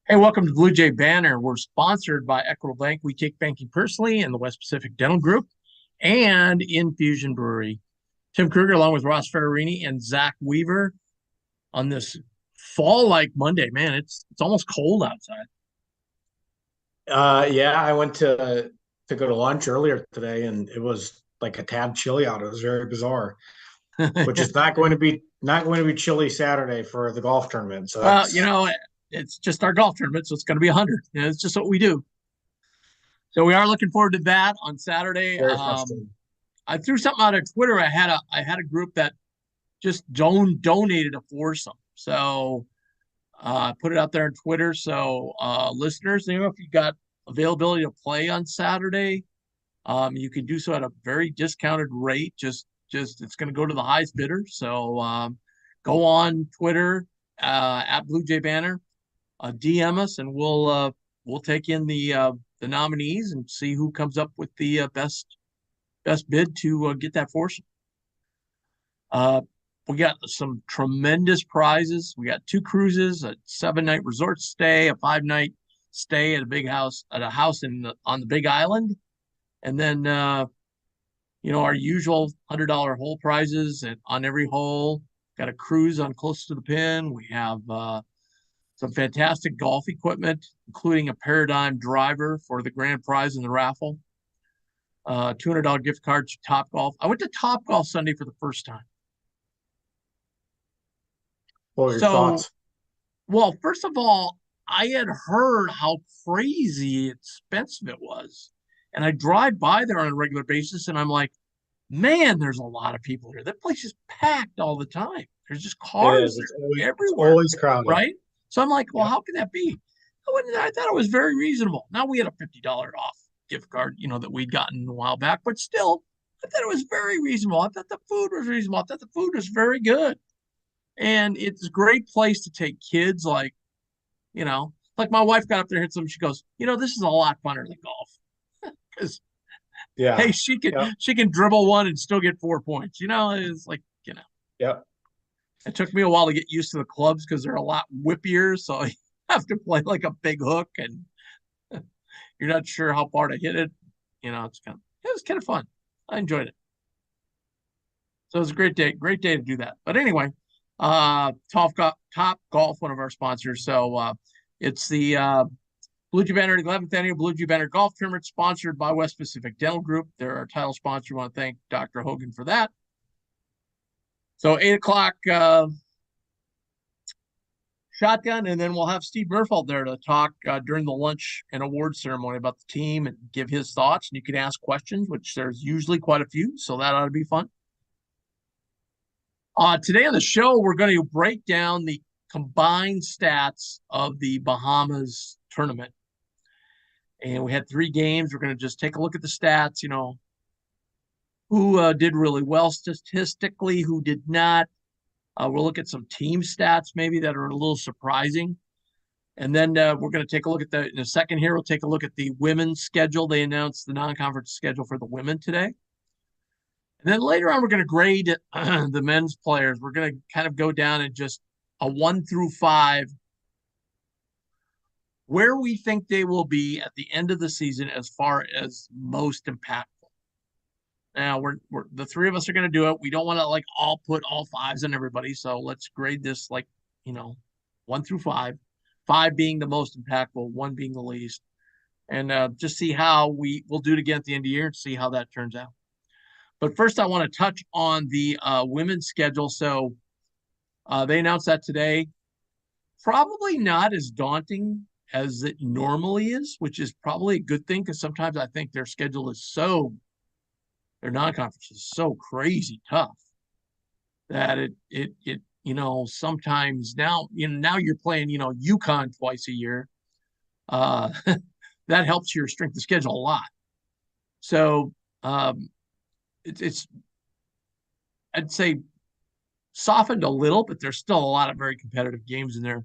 Hey, welcome to Blue Jay Banner. We're sponsored by Equitable Bank. We take banking personally in the West Pacific Dental Group and Infusion Brewery. Tim Kruger, along with Ross Ferrarini and Zach Weaver, on this fall-like Monday. Man, it's almost cold outside. Yeah, I went to go to lunch earlier today, and it was like a tad chilly out. It was very bizarre, which is not going to be chilly Saturday for the golf tournament. So Well, that's it's just our golf tournament, so it's going to be 100. It's just what we do. So we are looking forward to that on Saturday. very frustrating. I threw something out on Twitter. I had a group that just donated a foursome. So I put it out there on Twitter. So listeners, if you got availability to play on Saturday, you can do so at a very discounted rate. Just it's going to go to the highest bidder. So go on Twitter at Blue Jay Banner, DM us, and we'll take in the nominees and see who comes up with the best bid to get that foursome. We got some tremendous prizes. We got 2 cruises, a 7-night resort stay, a 5-night stay at a house on the Big Island, and then our usual $100 hole prizes on every hole. Got a cruise on Close to the Pin. We have some fantastic golf equipment, including a Paradigm driver for the grand prize in the raffle. $200 gift card to Top Golf. I went to Top Golf Sunday for the first time. What were your thoughts? Well, first of all, I had heard how crazy expensive it was. And I drive by there on a regular basis, and I'm like, man, there's a lot of people here. That place is packed all the time. There's just cars everywhere. It's always crowded. Right? So I'm like, well, how can that be? I thought it was very reasonable. Now we had a $50 off gift card, that we'd gotten a while back, but still, I thought it was very reasonable. I thought the food was reasonable. I thought the food was very good. And it's a great place to take kids, like my wife got up there and hit some. She goes, this is a lot funner than golf. Because hey, she can dribble one and still get 4 points. It's like, Yeah. It took me a while to get used to the clubs because they're a lot whippier. So you have to play like a big hook, and you're not sure how far to hit it. It was kind of fun. I enjoyed it. So it was a great day to do that. But anyway, Top Golf, one of our sponsors. So it's the Blue Jay Banner 11th Annual Blue Jay Banner Golf Tournament, sponsored by West Pacific Dental Group. They're our title sponsor. We want to thank Dr. Hogan for that. So 8 o'clock shotgun, and then we'll have Steve Murfeld there to talk during the lunch and award ceremony about the team and give his thoughts. And you can ask questions, which there's usually quite a few, so that ought to be fun. Today on the show, we're going to break down the combined stats of the Bahamas tournament. And we had 3 games. We're going to just take a look at the stats, who did really well statistically, who did not. We'll look at some team stats maybe that are a little surprising. And then we're going to take a look at in a second here, we'll take a look at the women's schedule. They announced the non-conference schedule for the women today. And then later on, we're going to grade the men's players. We're going to kind of go down and just a 1 through 5, where we think they will be at the end of the season as far as most impactful. Now, we're the 3 of us are going to do it. We don't want to all put all 5s on everybody. So let's grade this 1 through 5, 5 being the most impactful, 1 being the least, and just see how we'll do it again at the end of the year and see how that turns out. But first, I want to touch on the women's schedule. So they announced that today. Probably not as daunting as it normally is, which is probably a good thing, because sometimes I think their schedule is their non-conference is so crazy tough that it sometimes now you're playing UConn twice a year. That helps your strength of schedule a lot. So it's I'd say softened a little, but there's still a lot of very competitive games in there.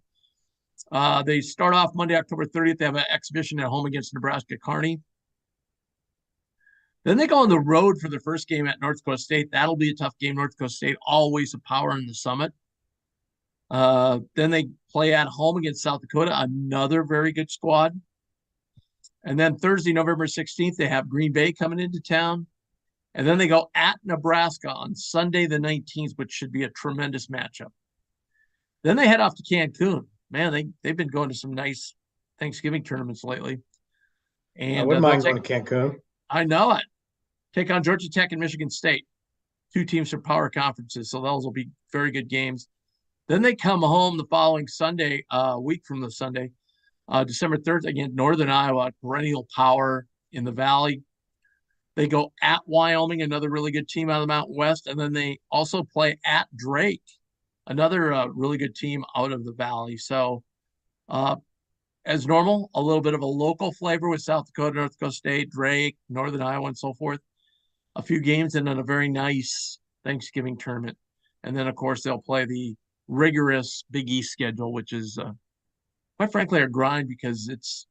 They start off Monday, October 30th. They have an exhibition at home against Nebraska Kearney. Then they go on the road for the first game at North Dakota State. That'll be a tough game. North Dakota State, always a power in the Summit. Then they play at home against South Dakota, another very good squad. And then Thursday, November 16th, they have Green Bay coming into town. And then they go at Nebraska on Sunday, the 19th, which should be a tremendous matchup. Then they head off to Cancun. Man, they've been going to some nice Thanksgiving tournaments lately. I And wouldn't mind going to Cancun. I know it. Take on Georgia Tech and Michigan State, two teams from power conferences. So those will be very good games. Then they come home the following Sunday, a week from the Sunday, December 3rd, again, Northern Iowa, perennial power in the Valley. They go at Wyoming, another really good team out of the Mountain West. And then they also play at Drake, another really good team out of the Valley. So, as normal, a little bit of a local flavor with South Dakota, North Dakota State, Drake, Northern Iowa, and so forth. A few games and then a very nice Thanksgiving tournament. And then, of course, they'll play the rigorous Big East schedule, which is quite frankly a grind because it's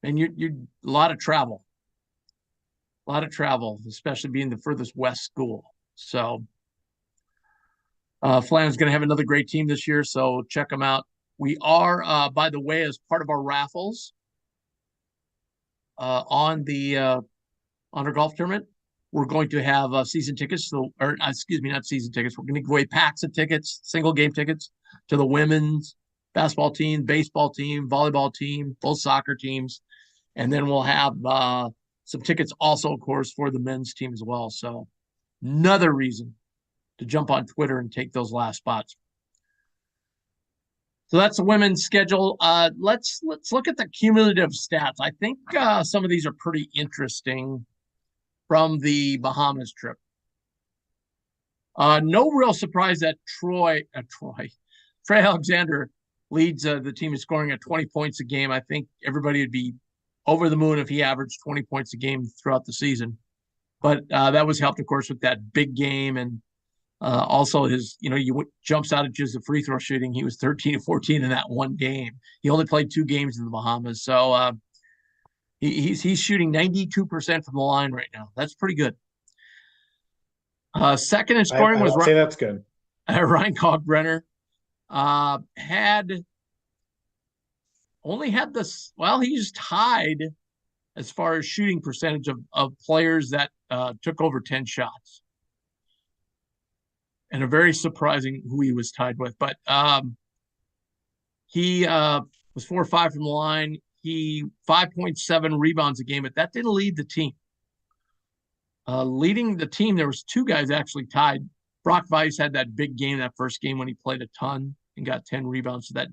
and you're a lot of travel, especially being the furthest west school. So Flan's going to have another great team this year, so check them out. We are, by the way, as part of our raffles on our golf tournament, we're going to have season tickets. So, or excuse me, not season tickets. We're going to give away packs of tickets, single game tickets to the women's basketball team, baseball team, volleyball team, both soccer teams, and then we'll have some tickets also, of course, for the men's team as well. So another reason to jump on Twitter and take those last spots. So that's the women's schedule. Let's look at the cumulative stats. I think some of these are pretty interesting from the Bahamas trip. No real surprise that Trey Alexander leads the team in scoring at 20 points a game. I think everybody would be over the moon if he averaged 20 points a game throughout the season. But that was helped, of course, with that big game and also his, jumps out at just the free throw shooting. He was 13-14 in that one game. He only played 2 games in the Bahamas. So he's shooting 92% from the line right now. That's pretty good. Second in scoring was say that's good. Ryan Kalkbrenner. He's tied as far as shooting percentage of players that took over 10 shots. And a very surprising who he was tied with. But he was 4 or 5 from the line. He 5.7 rebounds a game, but that didn't lead the team. Leading the team, there was 2 guys actually tied. Brock Weiss had that big game, that first game when he played a ton and got 10 rebounds. So that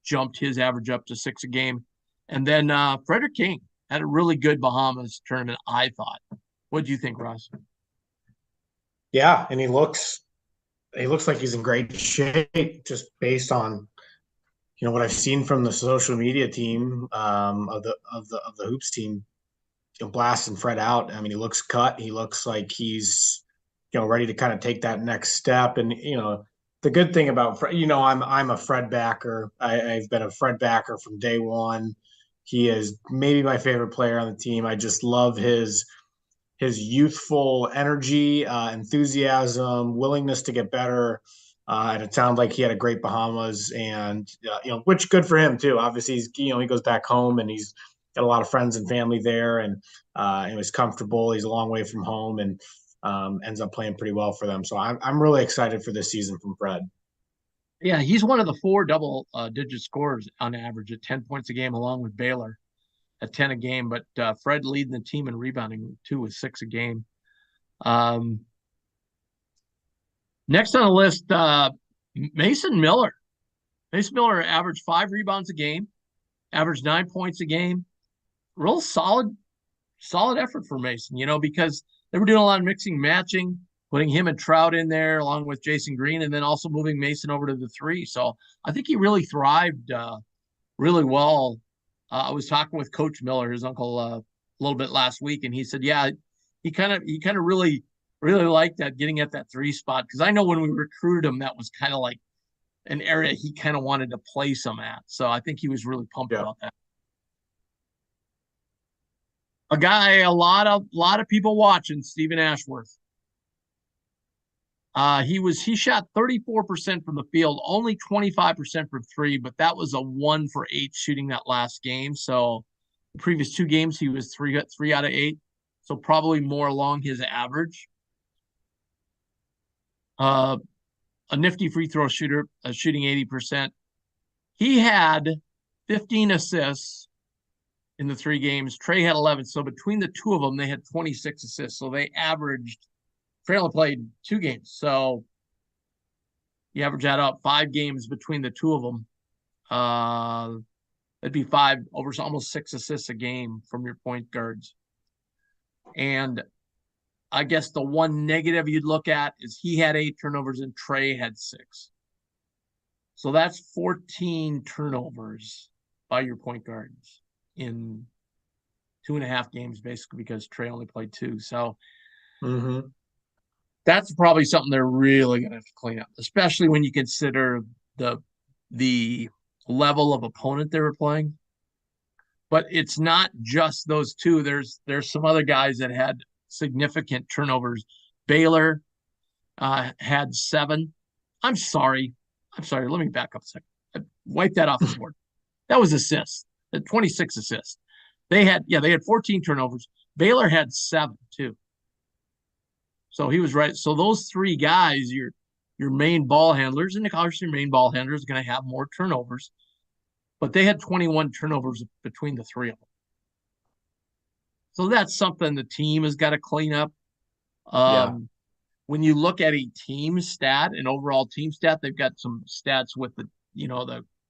jumped his average up to 6 a game. And then Frederick King had a really good Bahamas tournament, I thought. What do you think, Ross? Yeah, and he looks like he's in great shape just based on what I've seen from the social media team of the hoops team, blasting Fred out. I mean, he looks cut. He looks like he's ready to kind of take that next step. And the good thing about Fred, I'm a Fred backer. I've been a Fred backer from day one. He is maybe my favorite player on the team. I just love his youthful energy, enthusiasm, willingness to get better. And it sounded like he had a great Bahamas, and which good for him too. Obviously, he goes back home and he's got a lot of friends and family there, and he's comfortable. He's a long way from home, and ends up playing pretty well for them. So I'm really excited for this season from Fred. Yeah, he's one of the 4 double-digit scorers on average at 10 points a game, along with Baylor at 10 a game. But Fred leading the team in rebounding too with 6 a game. Next on the list, Mason Miller. Mason Miller averaged 5 rebounds a game, averaged 9 points a game. Real solid effort for Mason, because they were doing a lot of mixing, matching, putting him and Trout in there along with Jason Green, and then also moving Mason over to the 3. So I think he really thrived really well. I was talking with Coach Miller, his uncle little bit last week, and he said, yeah, he kind of really liked that, getting at that 3 spot, because I know when we recruited him, that was kind of like an area he kind of wanted to place him at. So I think he was really pumped Yeah. about that. A guy, a lot of people watching, Stephen Ashworth. He shot 34% from the field, only 25% from 3, but that was a 1 for 8 shooting that last game. So the previous 2 games he was 3 out of 8, so probably more along his average. A nifty free throw shooter, shooting 80%. He had 15 assists in the 3 games. Trey had 11. So between the 2 of them, they had 26 assists. So they averaged. Trey only played 2 games, so you average that out, 5 games between the 2 of them. That'd be 5 over almost 6 assists a game from your point guards. And I guess the one negative you'd look at is he had 8 turnovers and Trey had 6. So that's 14 turnovers by your point guards in 2.5 games, basically, because Trey only played 2. So that's probably something they're really going to have to clean up, especially when you consider the level of opponent they were playing. But it's not just those 2. There's some other guys that had significant turnovers. Baylor had 7. I'm sorry. Let me back up a second. Wipe that off the board. That was assists. 26 assists. They had 14 turnovers. Baylor had 7 too. So he was right. So those 3 guys, your main ball handlers, and of course your main ball handler is going to have more turnovers, but they had 21 turnovers between the 3 of them. So that's something the team has got to clean up. When you look at a team stat, an overall team stat, they've got some stats with the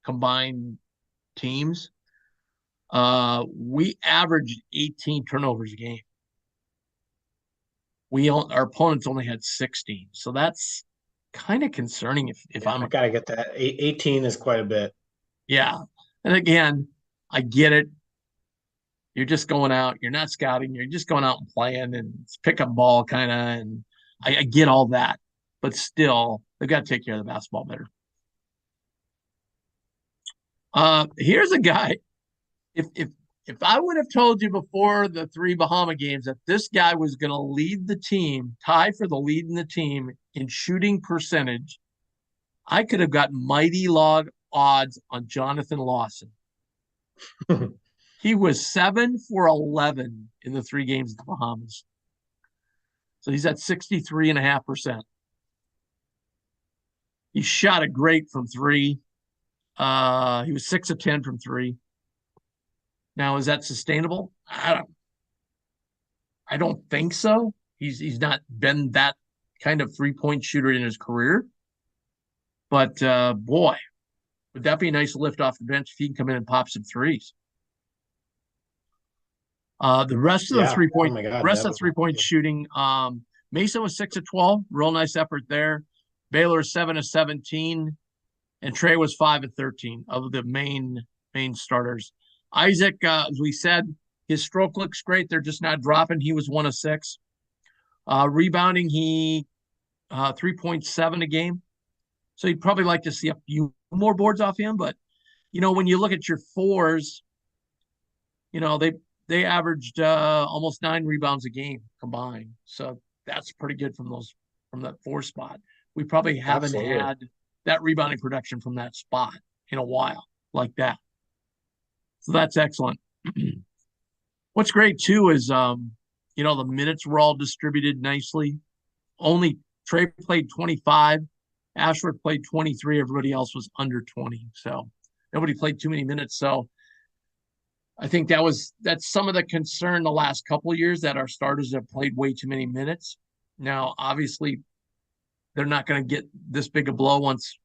combined teams. We averaged 18 turnovers a game. Our opponents only had 16, so that's kind of concerning. If I gotta get that. 18 is quite a bit. Yeah, and again, I get it. You're just going out. You're not scouting. You're just going out and playing and pick up ball, kind of. And I get all that, but still, they've got to take care of the basketball better. Here's a guy. If I would have told you before the 3 Bahama games that this guy was going to lead the team, tie for the lead in the team in shooting percentage, I could have got mighty log odds on Jonathan Lawson. He was 7 for 11 in the 3 games of the Bahamas. So he's at 63.5%. He shot it great from 3. He was 6 of 10 from 3. Now, is that sustainable? I don't think so. He's not been that kind of 3-point shooter in his career. But boy, would that be a nice lift off the bench if he can come in and pop some 3s. The rest of the 3-point, rest of 3-point shooting. Mason was 6 of 12, real nice effort there. Baylor 7 of 17, and Trey was 5 of 13 of the main starters. Isaac, as we said, his stroke looks great. They're just not dropping. He was 1 of 6. Rebounding, he 3.7 a game. So you'd probably like to see a few more boards off him. But, when you look at your 4s, they averaged almost 9 rebounds a game combined. So that's pretty good from that 4 spot. We probably haven't had that rebounding production from that spot in a while like that. So that's excellent. What's great too is, the minutes were all distributed nicely. Only Trey played 25, Ashworth played 23. Everybody else was under 20. So nobody played too many minutes. So I think that's some of the concern the last couple of years, that our starters have played way too many minutes. Now, obviously, they're not going to get this big a blow once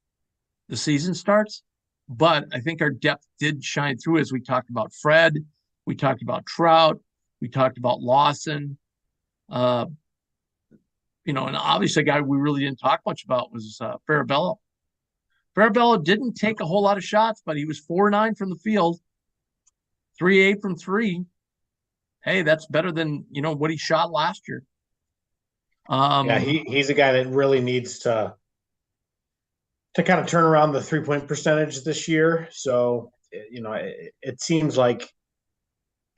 the season starts. But I think our depth did shine through, as we talked about Fred, we talked about Trout, we talked about Lawson. And obviously a guy we really didn't talk much about was Farabello. Farabello didn't take a whole lot of shots, but he was 4-9 from the field, 3-8 from 3. hey, that's better than what he shot last year. Yeah, he's a guy that really needs to kind of turn around the 3-point percentage this year. So, it seems like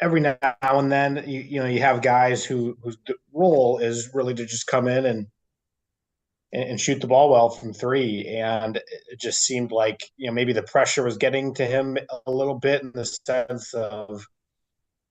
every now and then, you have guys whose role is really to just come in and shoot the ball well from three. And it just seemed like, maybe the pressure was getting to him a little bit in the sense of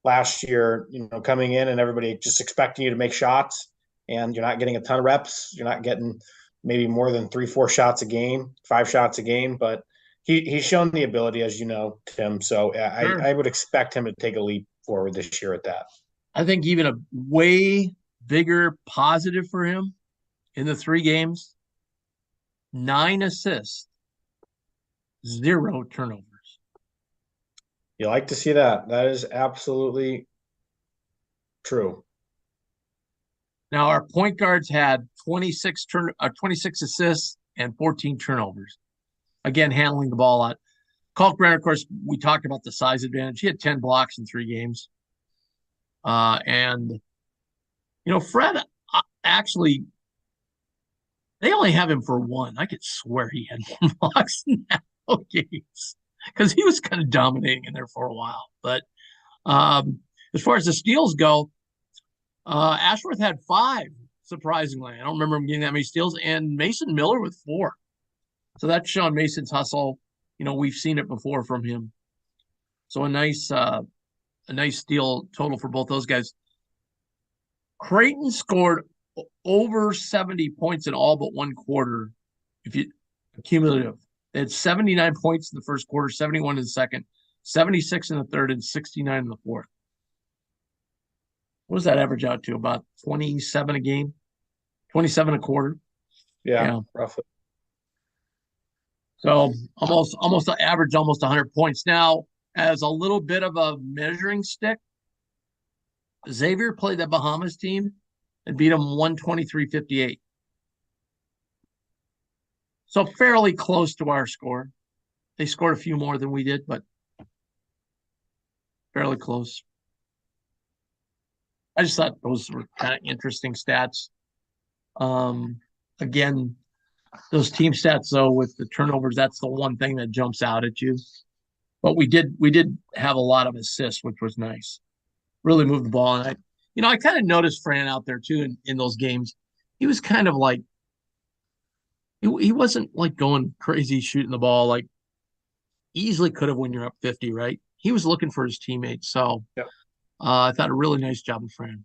last year, coming in and everybody just expecting you to make shots, and you're not getting a ton of reps. You're not getting maybe more than 3, 4 shots a game, 5 shots a game, but he's shown the ability, as you know, Tim. So Sure. I would expect him to take a leap forward this year at that. I think even a way bigger positive for him in the 3 games, 9 assists, 0 turnovers. You like to see that. That is absolutely true. Now our point guards had 26 assists and 14 turnovers. Again, handling the ball a lot. Kalkbrenner, of course, we talked about the size advantage. He had 10 blocks in 3 games. And Fred actually, they only have him for one. I could swear he had more blocks in that games because he was kind of dominating in there for a while. But as far as the steals go, Ashworth had 5, surprisingly. I don't remember him getting that many steals, and Mason Miller with 4. So that's showing Mason's hustle. We've seen it before from him. So a nice steal total for both those guys. Creighton scored over 70 points in all but one quarter. If you cumulative, they had 79 points in the first quarter, 71 in the second, 76 in the third, and 69 in the fourth. What does that average out to? About 27 a game, 27 a quarter. Yeah. Roughly. So almost average almost 100 points. Now, as a little bit of a measuring stick, Xavier played that Bahamas team and beat them 123-58. So fairly close to our score. They scored a few more than we did, but fairly close. I just thought those were kind of interesting stats. Again, those team stats though with the turnovers, that's the one thing that jumps out at you. But we did have a lot of assists, which was nice. Really moved the ball, and I kind of noticed Fran out there too in those games. He was kind of like he wasn't like going crazy shooting the ball, like easily could have when you're up 50, right? He was looking for his teammates. So yep. I thought a really nice job of Fran.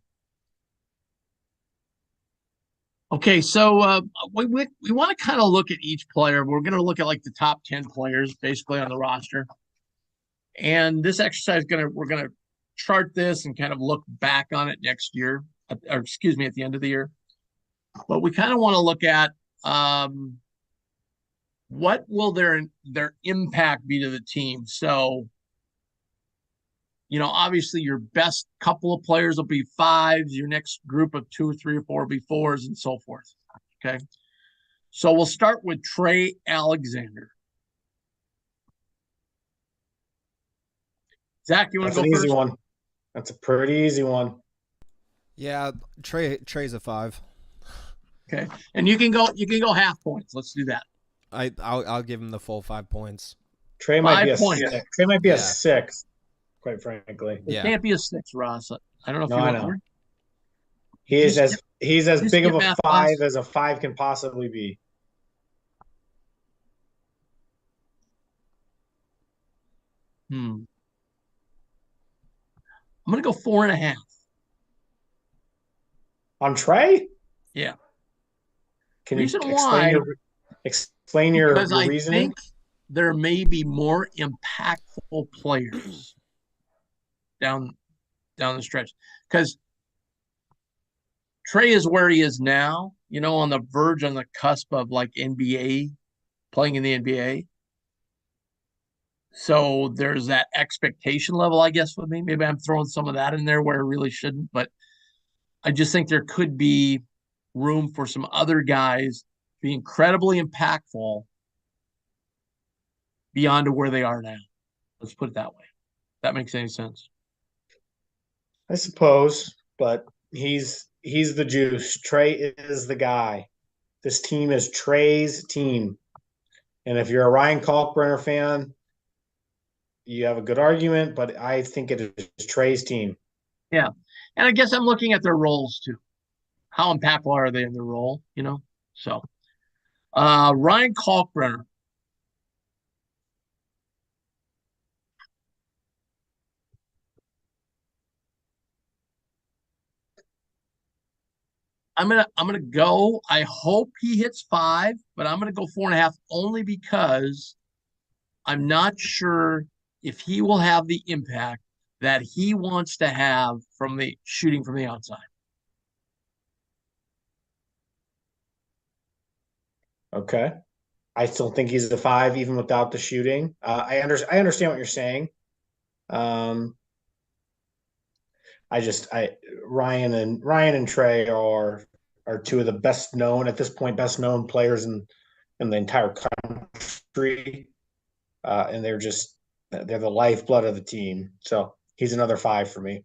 Okay, so we want to kind of look at each player. We're going to look at like the top 10 players basically on the roster. And this exercise we're going to chart this and kind of look back on it next year, or excuse me, at the end of the year. But we kind of want to look at what will their impact be to the team. So, obviously your best couple of players will be 5s. Your next group of 2 or 3 or 4 will be 4s, and so forth. Okay. So we'll start with Trey Alexander. Zach, you want to go first? That's an easy one. That's a pretty easy one. Yeah, Trey's a 5. Okay, and you can go half points. Let's do that. I'll give him the full 5 points. Trey might be a 6. Trey might be a 6, quite frankly. It can't be a 6, Ross. I don't know if you know. He's as big of a 5 as a 5 can possibly be. I'm gonna go 4.5. On Trey? Yeah. Can you explain your reasoning? I think there may be more impactful players down the stretch, because Trey is where he is now, on the verge, on the cusp of like NBA, playing in the NBA. So there's that expectation level, I guess, with me. Maybe I'm throwing some of that in there where I really shouldn't, but I just think there could be room for some other guys to be incredibly impactful beyond where they are now. Let's put it that way. If that makes any sense. I suppose, but he's the juice. Trey is the guy. This team is Trey's team. And if you're a Ryan Kalkbrenner fan, you have a good argument, but I think it is Trey's team. Yeah. And I guess I'm looking at their roles too. How impactful are they in their role, you know? So Ryan Kalkbrenner. I'm gonna go. I hope he hits 5, but I'm gonna go 4.5 only because I'm not sure if he will have the impact that he wants to have from the shooting from the outside. Okay. I still think he's the 5 even without the shooting. I understand what you're saying. Um, I Ryan and Trey are two of the best known at this point, best known players in the entire country, and they're the lifeblood of the team. So he's another 5 for me.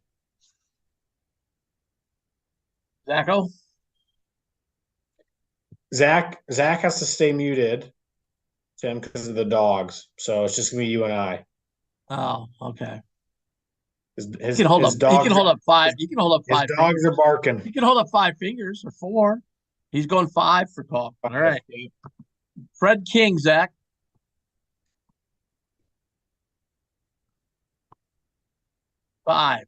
Zacho? Zach has to stay muted, Tim, because of the dogs. So it's just gonna be you and I. Oh, okay. He His can hold up. his He can dogs hold up 5. He can hold up his 5 dogs fingers. are barking. He can hold up 5 fingers or 4. He's going 5 for Kalk. All right. Fred King, Zach. 5,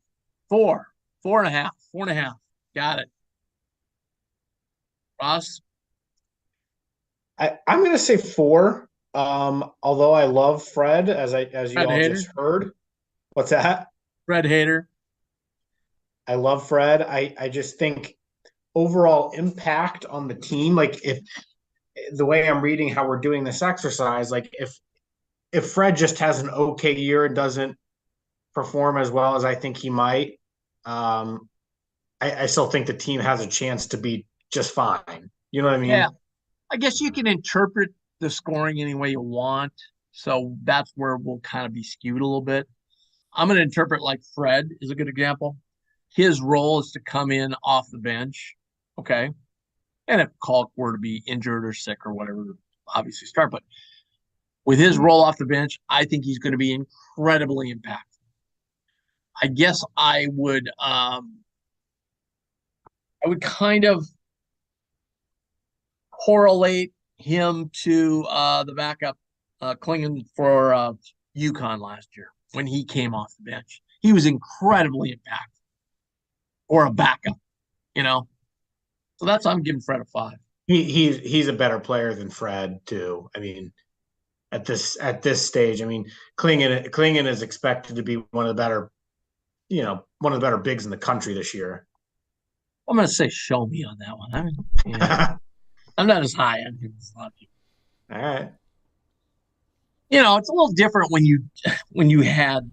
4, 4.5, 4.5. Got it. Ross? I'm gonna say 4. Although I love Fred, as you Fred all Hader? just heard. What's that? Fred Hader? I love Fred. I just think overall impact on the team, like if the way I'm reading how we're doing this exercise, like if Fred just has an okay year and doesn't perform as well as I think he might, um, I still think the team has a chance to be just fine. You know what I Yeah. mean? I guess you can interpret the scoring any way you want. So that's where we'll kind of be skewed a little bit. I'm going to interpret like Fred is a good example. His role is to come in off the bench. Okay. And if Kalk were to be injured or sick or whatever, obviously start. But with his role off the bench, I think he's going to be incredibly impactful. I guess I would kind of correlate him to the backup Klingon for UConn last year when he came off the bench. He was incredibly impactful or a backup, you know. So that's I'm giving Fred a 5. He's a better player than Fred too. I mean, at this stage, I mean, Klingon is expected to be one of the better, one of the better bigs in the country this year. I'm going to say show me on that one. I mean, yeah, I'm not as high on him as a lot of people. All right. It's a little different when you had,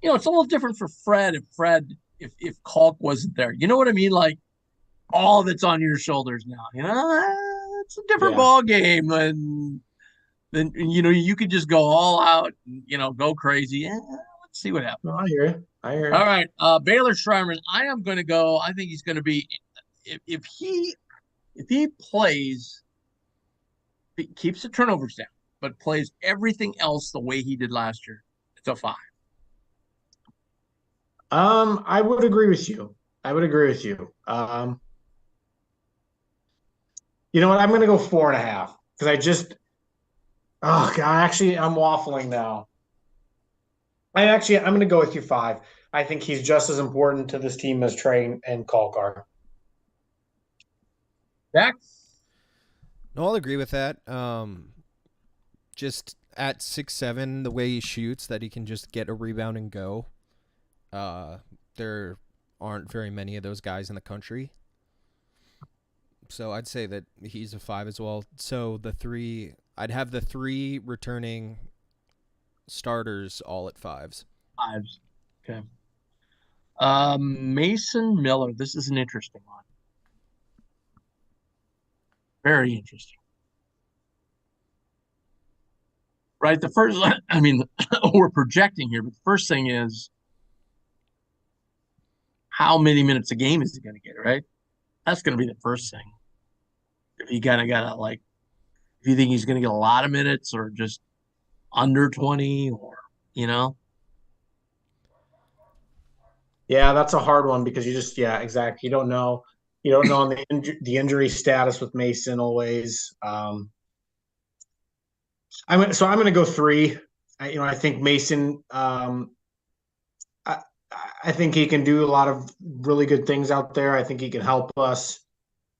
it's a little different for Fred if Kalk wasn't there. You know what I mean? Like all of it's on your shoulders now. It's a different ball game, and then you could just go all out, and, go crazy. Let's see what happens. No, I hear you. I hear you. All right, Baylor Schreiman. I am going to go. I think he's going to be if he plays, he keeps the turnovers down, but plays everything else the way he did last year. It's a 5. I would agree with you. I would agree with you. You know what? I'm going to go 4.5 because oh God, actually, I'm waffling now. I'm going to go with you 5. I think he's just as important to this team as Trey and Kalkar. Zach? No, I'll agree with that. Just at 6'7", the way he shoots, that he can just get a rebound and go. There aren't very many of those guys in the country. So I'd say that he's a 5 as well. So I'd have the 3 returning starters all at 5s. 5s. Okay. Mason Miller. This is an interesting one. Very interesting. Right. The first, we're projecting here, but the first thing is how many minutes a game is he going to get, right? That's going to be the first thing. If you kind of got to like, if you think he's going to get a lot of minutes or just under 20 or, you know, Yeah, that's a hard one because you just, yeah, exactly. You don't know. You don't know on the injury status with Mason always. I'm going to go three. I think Mason. I, I think he can do a lot of really good things out there. I think he can help us.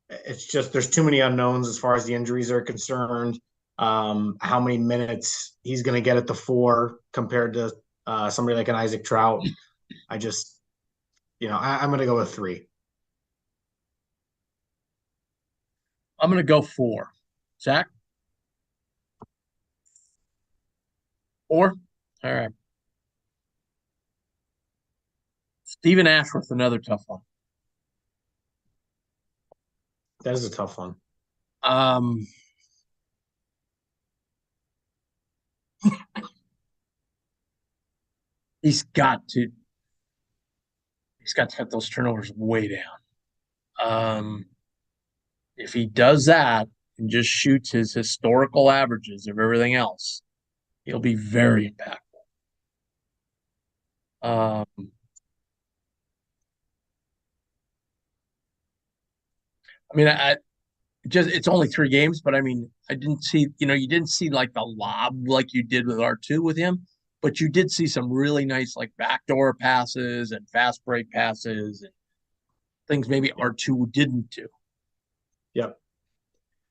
It's just there's too many unknowns as far as the injuries are concerned. How many minutes he's going to get at the four compared to somebody like an Isaac Trout. I just, I'm going to go with three. I'm going to go 4. Zach? 4? All right. Stephen Ashworth, another tough one. That is a tough one. Um, he's got to cut those turnovers way down. If he does that and just shoots his historical averages of everything else, he'll be very impactful. I mean, I just it's only 3 games, but I mean, I didn't see, you didn't see like the lob like you did with R2 with him, but you did see some really nice like backdoor passes and fast break passes and things maybe R2 didn't do. Yep.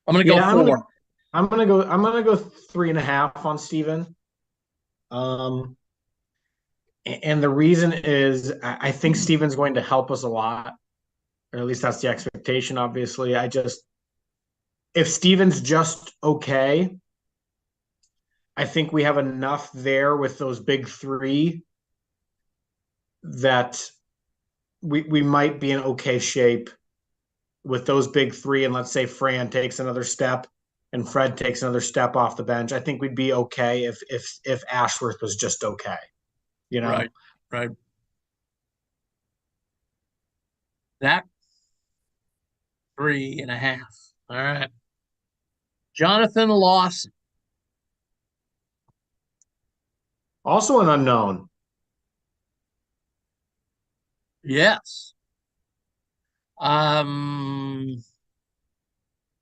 I'm gonna go 4. I'm gonna go 3.5 on Steven. And the reason is I think Steven's going to help us a lot, or at least that's the expectation, obviously. If Steven's just okay, I think we have enough there with those big three that we might be in okay shape with those big three. And let's say Fran takes another step and Fred takes another step off the bench. I think we'd be okay if Ashworth was just okay. Right. Zach, 3.5. All right. Jonathan Lawson. Also an unknown. Yes. I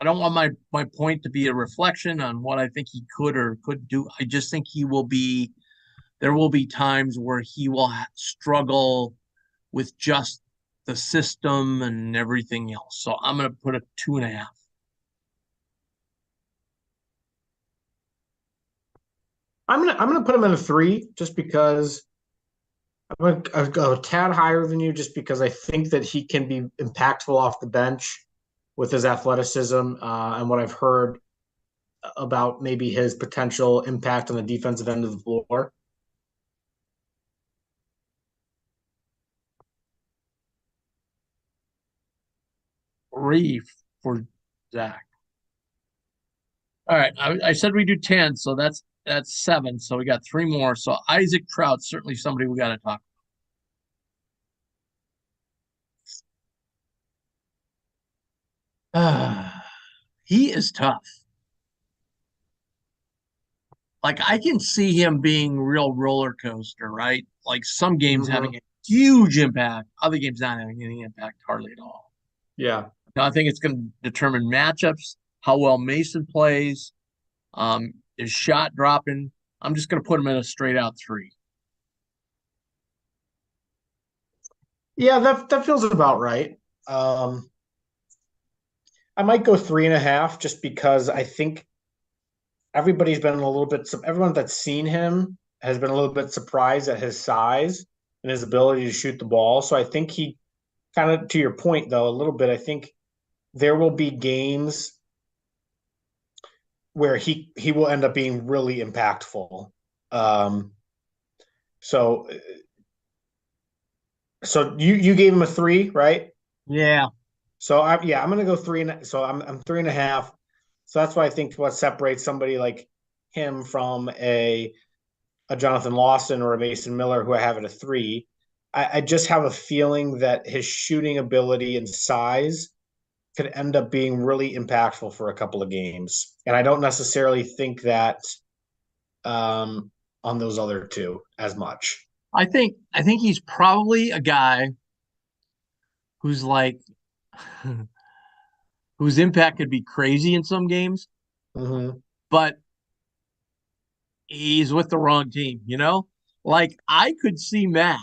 don't want my point to be a reflection on what I think he could or could do. I just think there will be times where he will struggle with just the system and everything else. So I'm going to put a 2.5. I'm gonna put him in a 3 just because I'm gonna go a tad higher than you just because I think that he can be impactful off the bench with his athleticism and what I've heard about maybe his potential impact on the defensive end of the floor. Three for Zach. All right. I said we do 10, so that's 7. So we got 3 more. So Isaac Trout, certainly somebody we got to talk about. He is tough. Like I can see him being real roller coaster, right? Like some games having a huge impact, other games not having any impact hardly at all. Yeah. Now I think it's going to determine matchups, how well Mason plays, his shot dropping. I'm just going to put him in a straight out 3. Yeah, that feels about right. I might go 3.5 just because I think everybody's been a little bit, everyone that's seen him has been a little bit surprised at his size and his ability to shoot the ball. So I think he kind of, to your point though, a little bit, I think there will be games where he will end up being really impactful. So you gave him a 3, right? Yeah. So I'm going to go 3. So I'm 3.5. So that's why I think what separates somebody like him from a Jonathan Lawson or a Mason Miller, who I have at a 3, I just have a feeling that his shooting ability and size could end up being really impactful for a couple of games. And I don't necessarily think that on those other two as much. I think he's probably a guy who's like whose impact could be crazy in some games, Mm-hmm. but he's with the wrong team, you know? Like I could see Mac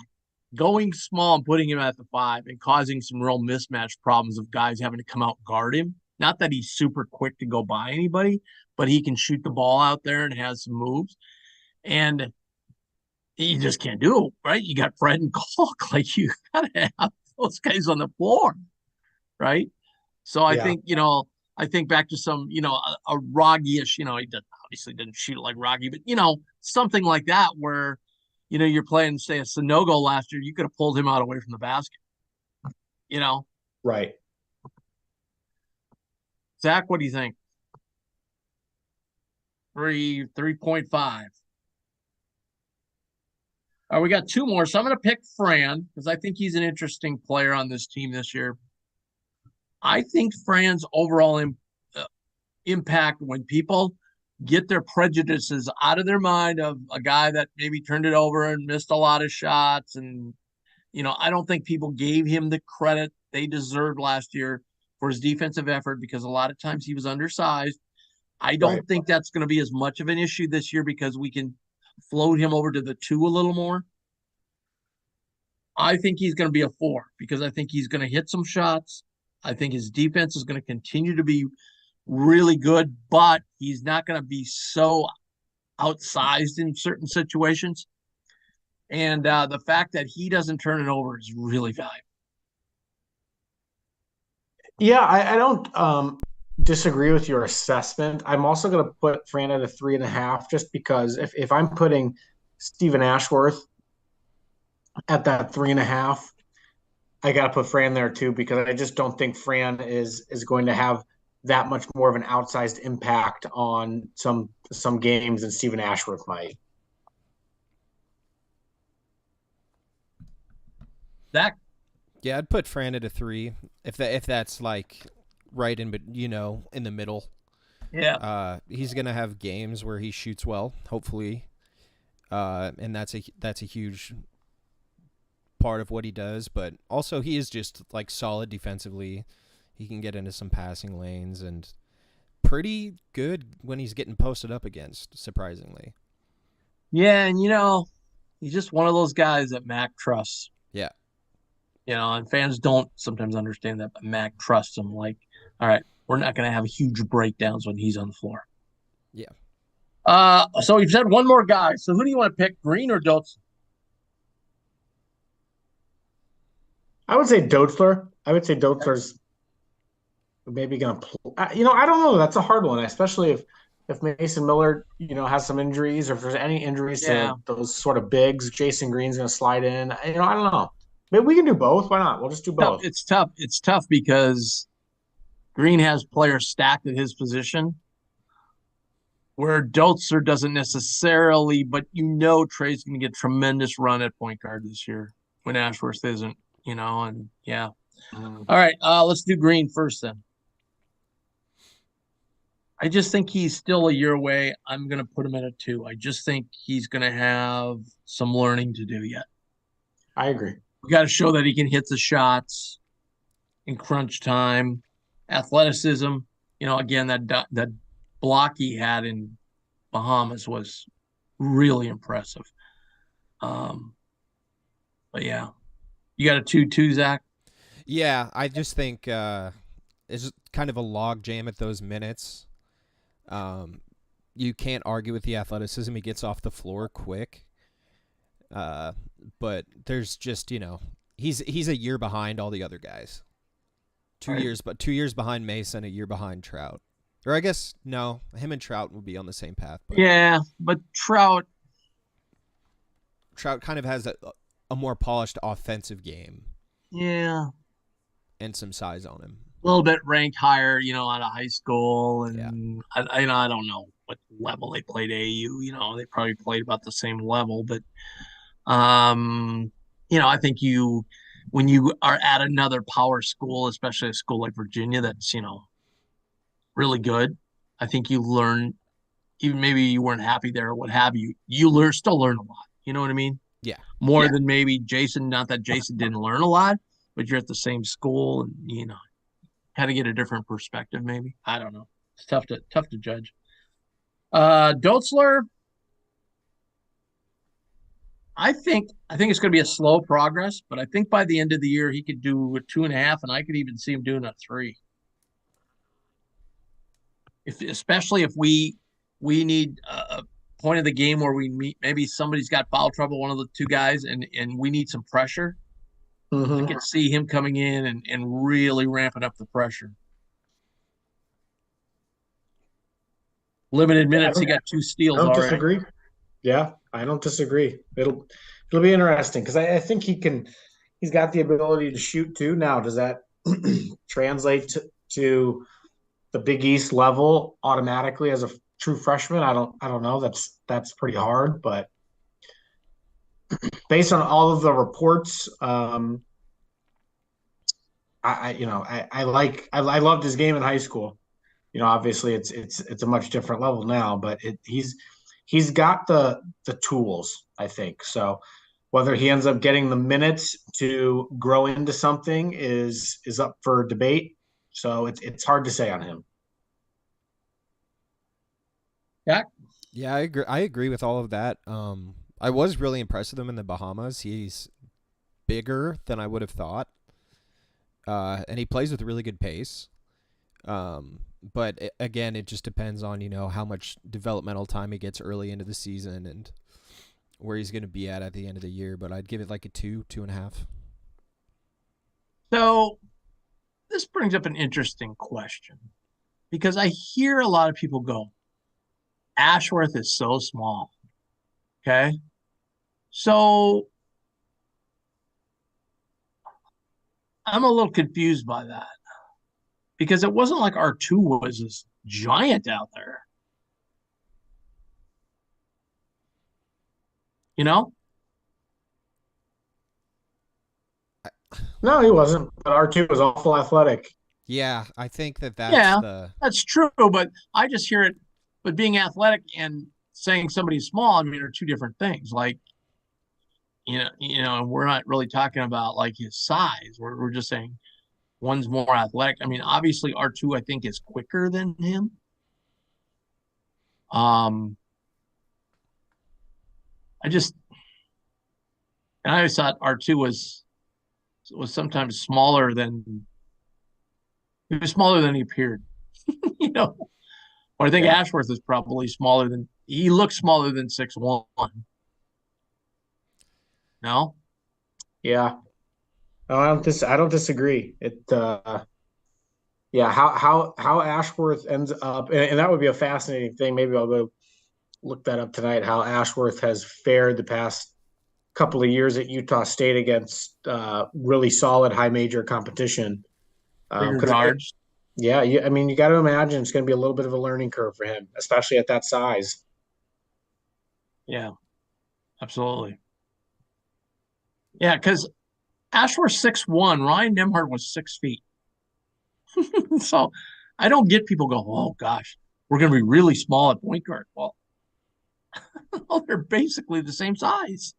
going small and putting him at the 5 and causing some real mismatch problems of guys having to come out and guard him. Not that he's super quick to go by anybody, but he can shoot the ball out there and has some moves. And you just can't do it, right? You got Fred and Kalk. Like you gotta have those guys on the floor, right? So I Yeah. think, I think back to some, a Roggy-ish, he obviously didn't shoot it like Roggy, but something like that where, you're playing, say, a Sonogo last year, you could have pulled him out away from the basket, you know. Right. Zach, what do you think? 3.5. All right, we got two more. So I'm going to pick Fran because I think he's an interesting player on this team this year. I think Fran's overall impact when people get their prejudices out of their mind of a guy that maybe turned it over and missed a lot of shots. And, I don't think people gave him the credit they deserved last year for his defensive effort because a lot of times he was undersized. I don't Right. think that's going to be as much of an issue this year because we can float him over to the 2 a little more. I think he's going to be a 4 because I think he's going to hit some shots. I think his defense is going to continue to be really good, but he's not going to be so outsized in certain situations. And the fact that he doesn't turn it over is really valuable. Yeah, I don't disagree with your assessment. I'm also going to put Fran at a 3.5 just because if I'm putting Stephen Ashworth at that 3.5, I got to put Fran there too because I just don't think Fran is going to have that much more of an outsized impact on some games than Stephen Ashworth might. Zach? Yeah, I'd put Fran at a 3 if that's like right in, but in the middle. Yeah. He's gonna have games where he shoots well, hopefully, and that's a huge part of what he does. But also, he is just like solid defensively. He can get into some passing lanes and pretty good when he's getting posted up against. Surprisingly. Yeah, and he's just one of those guys that Mac trusts. Yeah. And fans don't sometimes understand that, but Mac trusts him. Like, all right, we're not going to have huge breakdowns when he's on the floor. Yeah. So we've said one more guy. So who do you want to pick, Green or Dotson? I would say Dotzler. I would say Dotzler's maybe going to play. I don't know. That's a hard one, especially if Mason Miller, has some injuries or if there's any injuries Yeah. to those sort of bigs. Jason Green's going to slide in. I don't know. Maybe we can do both. Why not? We'll just do both. It's tough. It's tough because Green has players stacked at his position where Dotzer doesn't necessarily, but Trey's going to get tremendous run at point guard this year when Ashworth isn't, and yeah. All right, let's do Green first then. I just think he's still a year away. I'm going to put him at a 2. I just think he's going to have some learning to do yet. I agree. We got to show that he can hit the shots in crunch time, athleticism. Again, that block he had in Bahamas was really impressive. But yeah, you got a 2-2, Zach? Yeah, I just think it's kind of a log jam at those minutes. You can't argue with the athleticism. He gets off the floor quick. But there's just, he's a year behind all the other guys. 2 years, but 2 years behind Mason, a year behind Trout. Or I guess, no, him and Trout will be on the same path. But yeah, but Trout kind of has a more polished offensive game. Yeah. And some size on him. A little bit ranked higher, out of high school. And yeah. I don't know what level they played AU. They probably played about the same level. But I think when you are at another power school, especially a school like Virginia, that's, really good, I think you learn, even maybe you weren't happy there or what have you, still learn a lot. You know what I mean? Yeah. More than maybe Jason, not that Jason didn't learn a lot, but you're at the same school and, kind of get a different perspective, maybe. I don't know. It's tough to judge. Dotzler, I think it's going to be a slow progress, but I think by the end of the year he could do a 2.5, and I could even see him doing a 3. Especially if we need a point of the game where we meet, maybe somebody's got foul trouble, one of the two guys, and we need some pressure. I can see him coming in and really ramping up the pressure. Limited minutes, he got 2 steals I don't already. disagree. Yeah, I don't disagree. It'll be interesting because I think he's got the ability to shoot too. Now, does that translate to the Big East level automatically as a true freshman? I don't know. That's pretty hard, but based on all of the reports, I loved his game in high school. Obviously it's a much different level now, but he's got the tools, I think. So whether he ends up getting the minutes to grow into something is up for debate. So it's hard to say on him. Yeah. Yeah, I agree with all of that. I was really impressed with him in the Bahamas. He's bigger than I would have thought. And he plays with really good pace. But again, it just depends on, how much developmental time he gets early into the season and where he's going to be at the end of the year. But I'd give it like a 2.5. So this brings up an interesting question because I hear a lot of people go, Ashworth is so small. Okay. So I'm a little confused by that because it wasn't like R2 was this giant out there. You know? No, he wasn't. But R2 was awful athletic. Yeah, I think that's Yeah, that's true. But I just hear it. But being athletic and saying somebody's small, I mean, are two different things. Like, and we're not really talking about like his size. We're just saying one's more athletic. I mean, obviously R2 I think is quicker than him. I just and I always thought R2 was sometimes smaller than he appeared. you know. Or I think Ashworth is probably he looks smaller than 6'1". No? Yeah. No, I don't disagree. Yeah, how Ashworth ends up, and that would be a fascinating thing. Maybe I'll go look that up tonight. How Ashworth has fared the past couple of years at Utah State against really solid high major competition. Bigger guards. I mean, you got to imagine it's going to be a little bit of a learning curve for him, especially at that size. Yeah, absolutely. Yeah, because Ashworth 6'1", Ryan Nembhard was 6 feet. So I don't get people go, oh gosh, we're going to be really small at point guard. Well, they're basically the same size.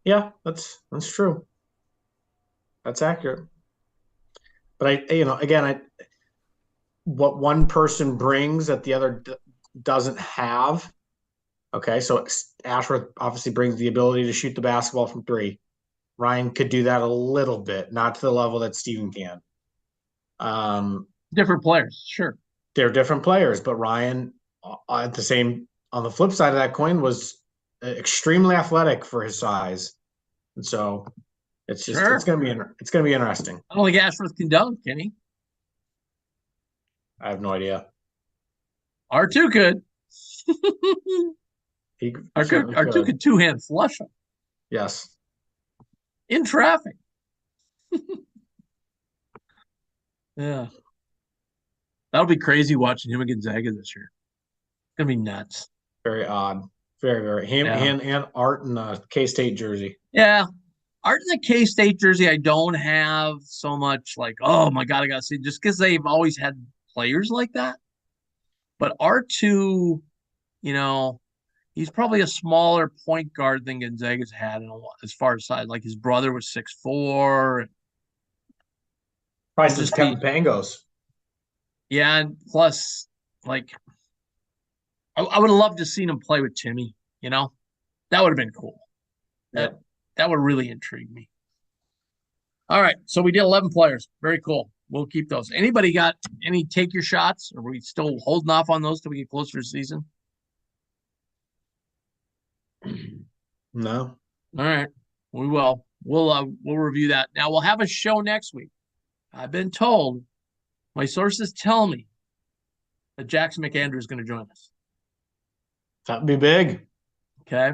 Yeah, that's true. That's accurate. But what one person brings that the other doesn't have. Okay, so Ashworth obviously brings the ability to shoot the basketball from 3. Ryan could do that a little bit, not to the level that Steven can. Different players, sure. They're different players, but Ryan, on the flip side of that coin, was extremely athletic for his size, and so it's going to be interesting. I don't think Ashworth can dunk, can he? I have no idea. R2 could. R2 could two-hand flush him. Yes. In traffic. Yeah. That'll be crazy watching him against Zaga this year. It's going to be nuts. Very odd. Very, very. Him Yeah. and Art in the K-State jersey. Yeah. Art in the K-State jersey, I don't have so much like, oh my God, I got to see, just because they've always had players like that. But R2, you know, he's probably a smaller point guard than Gonzaga's had as far as size. Like his brother was 6'4". Probably since Kevin Pangos. Yeah, and plus, like, I would have loved to seen him play with Timmy. You know, that would have been cool. That would really intrigue me. All right, so we did 11 players. Very cool. We'll keep those. Anybody got any take your shots? Or are we still holding off on those till we get closer to the season? No. All right, we will. We'll review that. Now we'll have a show next week. I've been told, my sources tell me that Jackson McAndrew is going to join us. That'd be big. Okay.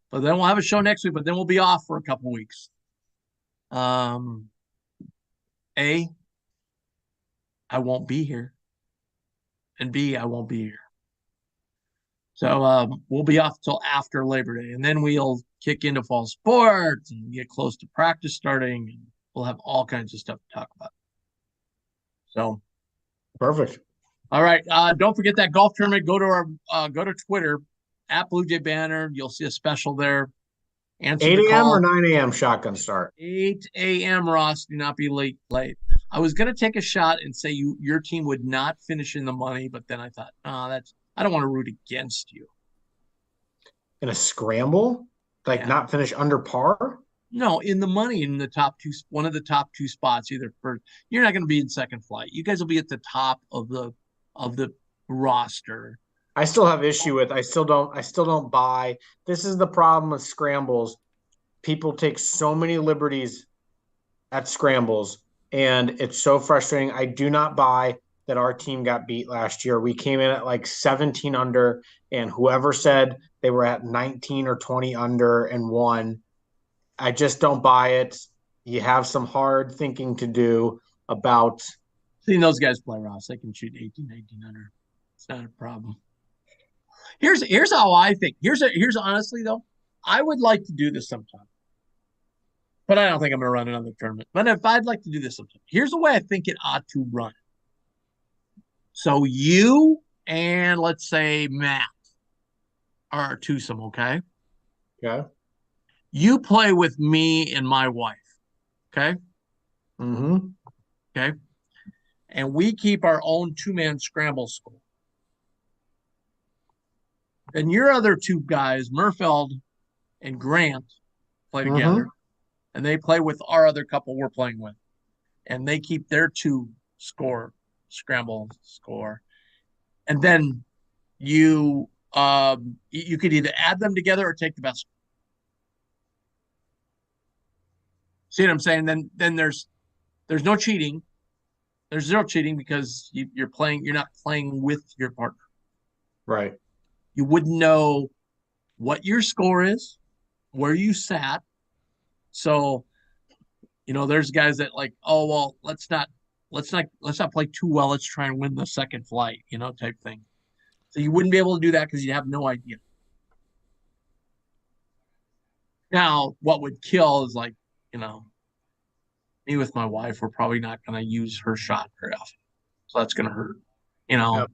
But then we'll have a show next week, but then we'll be off for a couple weeks. I won't be here. And B, I won't be here. So we'll be off till after Labor Day. And then we'll kick into fall sports and get close to practice starting. And we'll have all kinds of stuff to talk about. So perfect. All right. Don't forget that golf tournament. Go to Twitter at Blue Jay Banner. You'll see a special there. Answer 8 the a.m. call. or 9 a.m. shotgun start? 8 a.m. Ross. Do not be late. I was going to take a shot and say your team would not finish in the money, but then I thought, I don't want to root against you. In a scramble? Not finish under par? No, in the money, in the top two, one of the top two spots, either for, you're not going to be in second flight. You guys will be at the top of the roster. I still have issue with, I still don't buy. This is the problem with scrambles. People take so many liberties at scrambles, and it's so frustrating. I do not buy that our team got beat last year. We came in at 17 under, and whoever said they were at 19 or 20 under and won, I just don't buy it. You have some hard thinking to do about seeing those guys play, Ross. They can shoot 18, 19 under. It's not a problem. Here's how I think. Here's honestly though, I would like to do this sometime, but I don't think I'm going to run another tournament. But if I'd like to do this sometime, here's the way I think it ought to run. So you and let's say Matt are a twosome, okay? Okay. You play with me and my wife, okay? Mm-hmm. Okay. And we keep our own two-man scramble score. And your other two guys, Murfeld and Grant, play together. And they play with our other couple we're playing with. And they keep their scramble score. And then you could either add them together or take the best. See what I'm saying? Then there's no cheating. There's zero cheating because you're not playing with your partner. Right. You wouldn't know what your score is, where you sat. So, there's guys that let's not play too well. Let's try and win the second flight, type thing. So you wouldn't be able to do that because you have no idea. Now, what would kill is me with my wife, we're probably not going to use her shot very often. So that's going to hurt. Yep.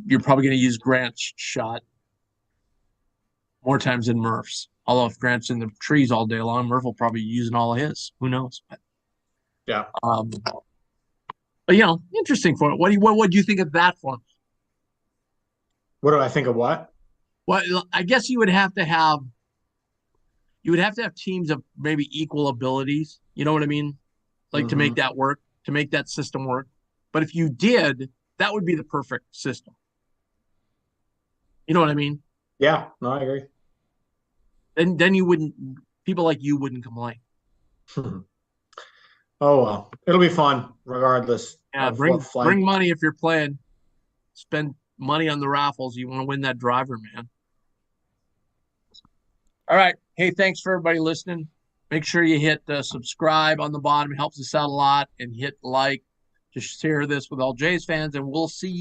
You're probably going to use Grant's shot more times than Murph's. Although if Grant's in the trees all day long, Murph will probably be using all of his. Who knows? But, yeah. But interesting for it. What do you think of that form? What do I think of what? Well, I guess you would have to have teams of maybe equal abilities. You know what I mean? To make that work, to make that system work. But if you did, that would be the perfect system. You know what I mean? Yeah, no, I agree. Then people like you wouldn't complain. Oh well, it'll be fun regardless. Yeah, bring money if you're playing. Spend money on the raffles. You want to win that driver, man. All right. Hey, thanks for everybody listening. Make sure you hit subscribe on the bottom. It helps us out a lot. And hit like to share this with all Jays fans. And we'll see you.